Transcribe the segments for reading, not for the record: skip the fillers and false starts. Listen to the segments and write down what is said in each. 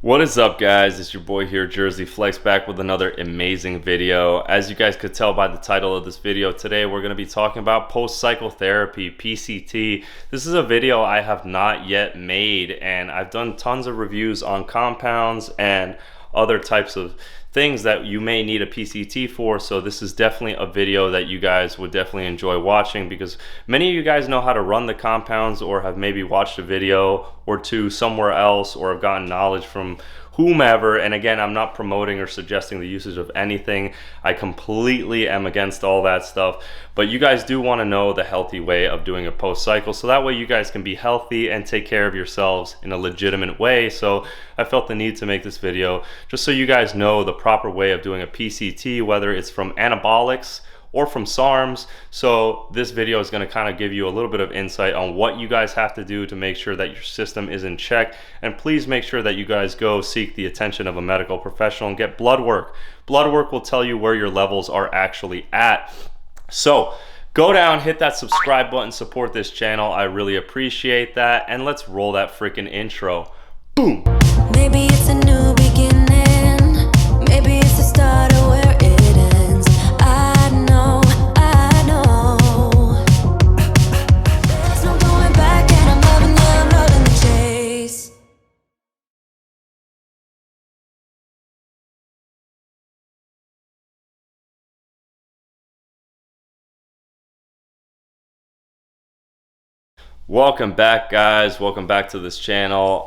What is up, guys? It's your boy here, Jersey Flex, back with another amazing video. As you guys could tell by the title of this video, today we're going to be talking about post-cycle therapy, PCT. This is a video I have not yet made, and I've done tons of reviews on compounds and other types of things that you may need a PCT for, so this is definitely a video that you guys would definitely enjoy watching, because many of you guys know how to run the compounds or have maybe watched a video or two somewhere else or have gotten knowledge from whomever. And again, I'm not promoting or suggesting the usage of anything. I completely am against all that stuff, but you guys do want to know the healthy way of doing a post cycle, so that way you guys can be healthy and take care of yourselves in a legitimate way. So I felt the need to make this video just so you guys know the proper way of doing a PCT, whether it's from anabolics or from SARMs. So this video is going to kind of give you a little bit of insight on what you guys have to do to make sure that your system is in check. And please make sure that you guys go seek the attention of a medical professional and get blood work. Blood work will tell you where your levels are actually at. So go down, hit that subscribe button, support this channel. I really appreciate that. And let's roll that freaking intro. Boom. Maybe it's a new beginning. Maybe it's the start of where it ends. I know. There's no going back, and I'm loving the chase. Welcome back, guys. Welcome back to this channel.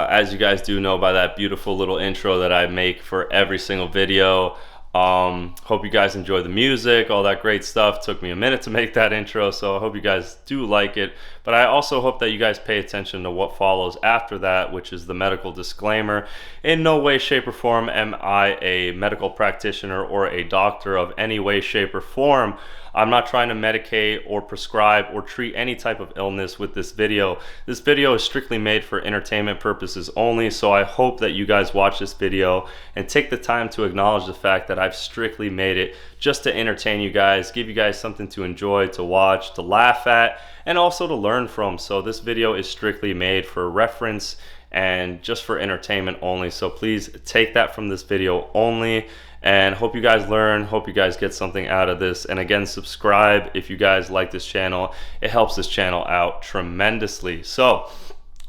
As you guys do know by that beautiful little intro that I make for every single video, hope you guys enjoy the music, all that great stuff. Took me a minute to make that intro, so I hope you guys do like it. But I also hope that you guys pay attention to what follows after that, which is the medical disclaimer. In no way, shape, or form am I a medical practitioner or a doctor of any way, shape, or form. I'm not trying to medicate or prescribe or treat any type of illness with this video. This video is strictly made for entertainment purposes only, so I hope that you guys watch this video and take the time to acknowledge the fact that I've strictly made it just to entertain you guys, give you guys something to enjoy, to watch, to laugh at, and also to learn from. So this video is strictly made for reference and just for entertainment only. So please take that from this video only. And hope you guys learn, hope you guys get something out of this. And again, subscribe if you guys like this channel. It helps this channel out tremendously. So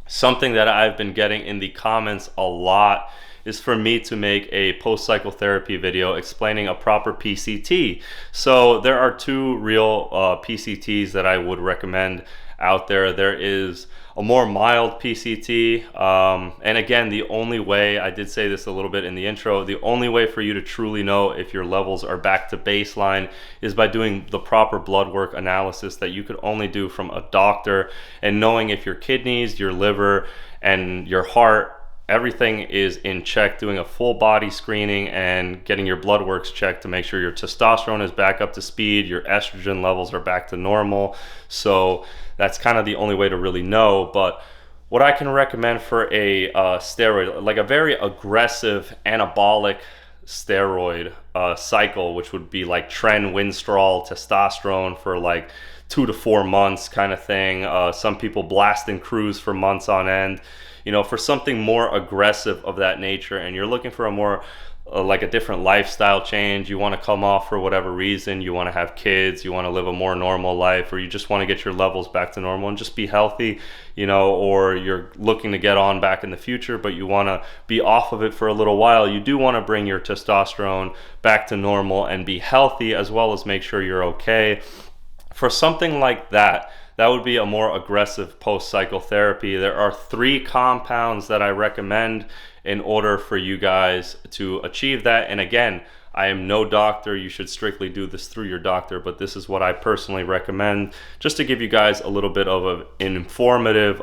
something that I've been getting in the comments a lot is for me to make a post-cycle therapy video explaining a proper PCT. So there are two real PCTs that I would recommend out there. There is a more mild PCT, and again, the only way, I did say this a little bit in the intro, the only way for you to truly know if your levels are back to baseline is by doing the proper blood work analysis that you could only do from a doctor, and knowing if your kidneys, your liver, and your heart, everything is in check, doing a full body screening and getting your blood works checked to make sure your testosterone is back up to speed, your estrogen levels are back to normal. So that's kind of the only way to really know. But what I can recommend for a steroid, like a very aggressive anabolic steroid cycle, which would be like tren, winstrol, testosterone for like 2 to 4 months kind of thing. Some people blast and cruise for months on end. You know, for something more aggressive of that nature, and you're looking for a more like a different lifestyle change, you want to come off for whatever reason, you want to have kids, you want to live a more normal life, or you just want to get your levels back to normal and just be healthy, you know, or you're looking to get on back in the future, but you want to be off of it for a little while, you do want to bring your testosterone back to normal and be healthy, as well as make sure you're okay. For something like that, that would be a more aggressive post-cycle therapy. There are 3 compounds that I recommend in order for you guys to achieve that. And again, I am no doctor. You should strictly do this through your doctor, but this is what I personally recommend, just to give you guys a little bit of an informative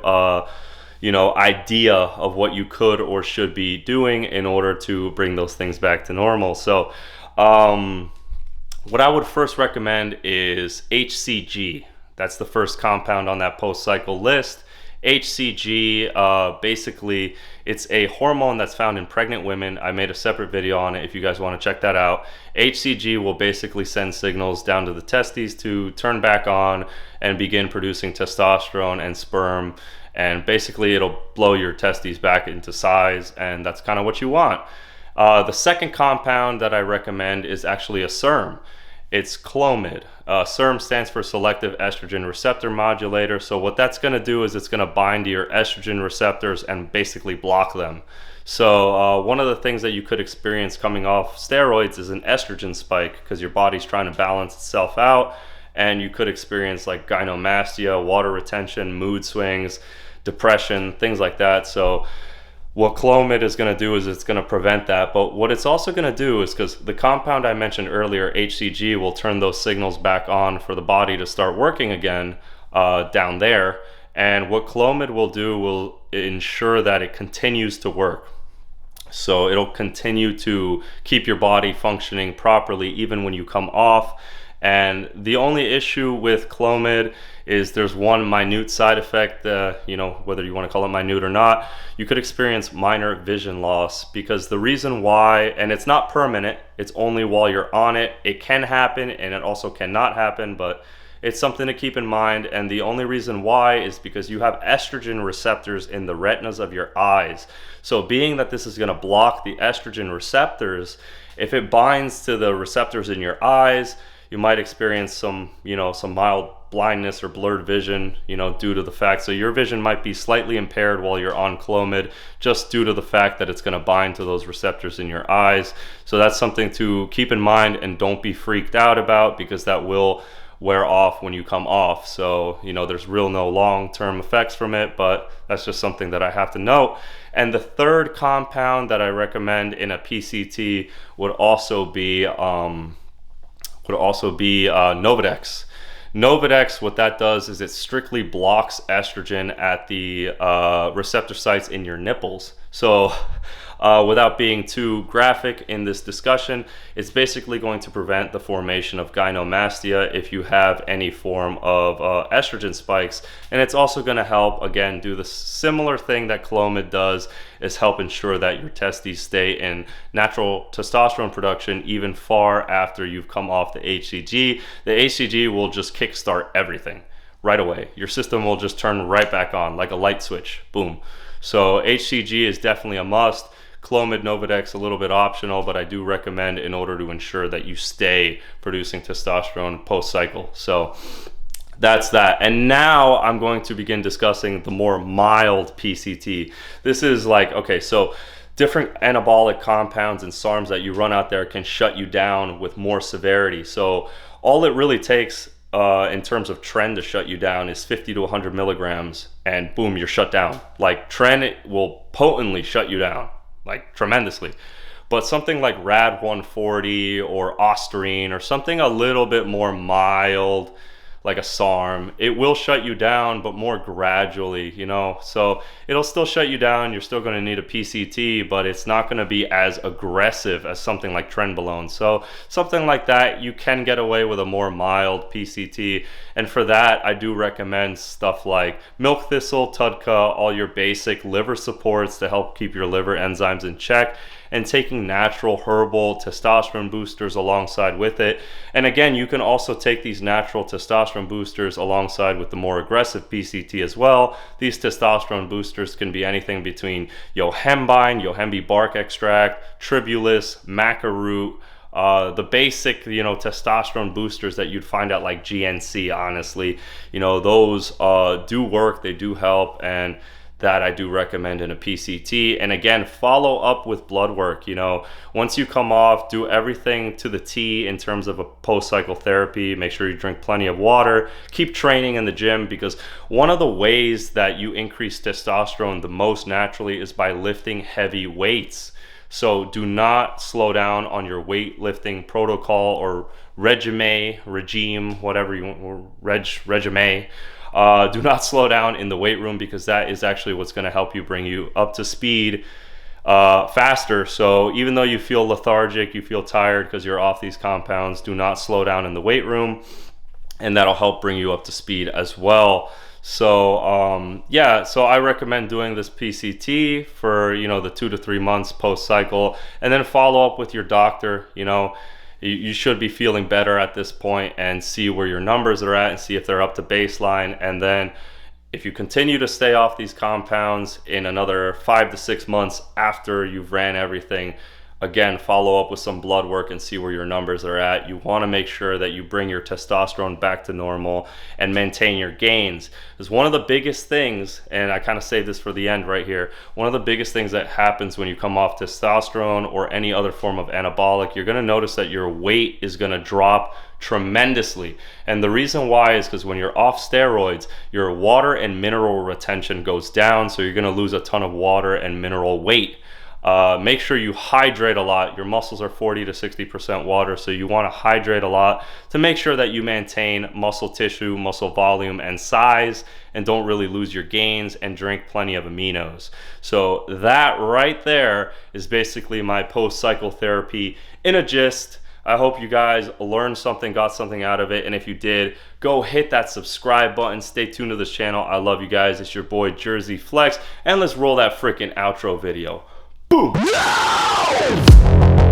you know, idea of what you could or should be doing in order to bring those things back to normal. So what I would first recommend is HCG. That's the first compound on that post-cycle list. HCG, basically, it's a hormone that's found in pregnant women. I made a separate video on it if you guys want to check that out. HCG will basically send signals down to the testes to turn back on and begin producing testosterone and sperm and basically it'll blow your testes back into size, and that's kind of what you want. The second compound that I recommend is actually a SARM. It's Clomid. SARM stands for selective estrogen receptor modulator. So what that's going to do is it's going to bind to your estrogen receptors and basically block them. So one of the things that you could experience coming off steroids is an estrogen spike, because your body's trying to balance itself out, and you could experience like gynecomastia, water retention, mood swings, depression, things like that. So what Clomid is going to do is it's going to prevent that. But what it's also going to do is, because the compound I mentioned earlier, HCG, will turn those signals back on for the body to start working again down there. And what Clomid will do will ensure that it continues to work. So it'll continue to keep your body functioning properly even when you come off. And the only issue with Clomid is there's one minute side effect, you know, whether you want to call it minute or not, you could experience minor vision loss, because the reason why, and it's not permanent, it's only while you're on it. It can happen and it also cannot happen, but it's something to keep in mind. And the only reason why is because you have estrogen receptors in the retinas of your eyes. So being that this is going to block the estrogen receptors, if it binds to the receptors in your eyes, you might experience some, you know, some mild blindness or blurred vision, you know, due to the fact. So your vision might be slightly impaired while you're on Clomid, just due to the fact that it's going to bind to those receptors in your eyes. So that's something to keep in mind, and don't be freaked out about, because that will wear off when you come off. So, you know, there's real no long-term effects from it, but that's just something that I have to note. And the third compound that I recommend in a PCT would also be Novadex. Novadex, what that does is it strictly blocks estrogen at the receptor sites in your nipples. So without being too graphic in this discussion, it's basically going to prevent the formation of gynecomastia if you have any form of estrogen spikes. And it's also going to help, again, do the similar thing that Clomid does, is help ensure that your testes stay in natural testosterone production even far after you've come off the HCG. The HCG will just kickstart everything right away. Your system will just turn right back on like a light switch. Boom. So HCG is definitely a must. Clomid, Novadex, a little bit optional, but I do recommend in order to ensure that you stay producing testosterone post-cycle. So that's that. And now I'm going to begin discussing the more mild PCT. This is like, okay, so different anabolic compounds and SARMs that you run out there can shut you down with more severity. So all it really takes in terms of tren to shut you down is 50 to 100 milligrams, and boom, you're shut down. Like tren will potently shut you down, like tremendously. But something like rad 140 or ostarine or something a little bit more mild, like a SARM, it will shut you down, but more gradually, you know. So it'll still shut you down. You're still going to need a PCT, but it's not going to be as aggressive as something like trenbolone. So something like that, you can get away with a more mild PCT. And for that, I do recommend stuff like milk thistle, TUDCA, all your basic liver supports to help keep your liver enzymes in check, and taking natural herbal testosterone boosters alongside with it. And again, you can also take these natural testosterone boosters alongside with the more aggressive PCT as well. These testosterone boosters can be anything between yohembine, yohembi bark extract, tribulus, maca root, the basic, you know, testosterone boosters that you'd find at like GNC, honestly. You know, those do work, they do help, and that I do recommend in a PCT. And again, follow up with blood work. You know, once you come off, do everything to the T in terms of a post-cycle therapy. Make sure you drink plenty of water. Keep training in the gym, because one of the ways that you increase testosterone the most naturally is by lifting heavy weights. So do not slow down on your weightlifting protocol or regime, whatever you want, regime. Do not slow down in the weight room, because that is actually what's going to help you bring you up to speed faster. So even though you feel lethargic, you feel tired because you're off these compounds, do not slow down in the weight room, and that'll help bring you up to speed as well. So yeah, so I recommend doing this PCT for, you know, the 2 to 3 months post cycle, and then follow up with your doctor. You know, you should be feeling better at this point, and see where your numbers are at and see if they're up to baseline. And then if you continue to stay off these compounds in another 5 to 6 months after you've ran everything, again, follow up with some blood work and see where your numbers are at. You want to make sure that you bring your testosterone back to normal and maintain your gains. Because one of the biggest things, and I kind of saved this for the end right here, one of the biggest things that happens when you come off testosterone or any other form of anabolic, you're going to notice that your weight is going to drop tremendously. And the reason why is because when you're off steroids, your water and mineral retention goes down, so you're going to lose a ton of water and mineral weight. Make sure you hydrate a lot. Your muscles are 40 to 60% water, so you want to hydrate a lot to make sure that you maintain muscle tissue, muscle volume, and size, and don't really lose your gains, and drink plenty of aminos. So that right there is basically my post-cycle therapy in a gist. I hope you guys learned something, got something out of it, and if you did, go hit that subscribe button. Stay tuned to this channel. I love you guys. It's your boy Jersey Flex, and let's roll that freaking outro video. Boom! No!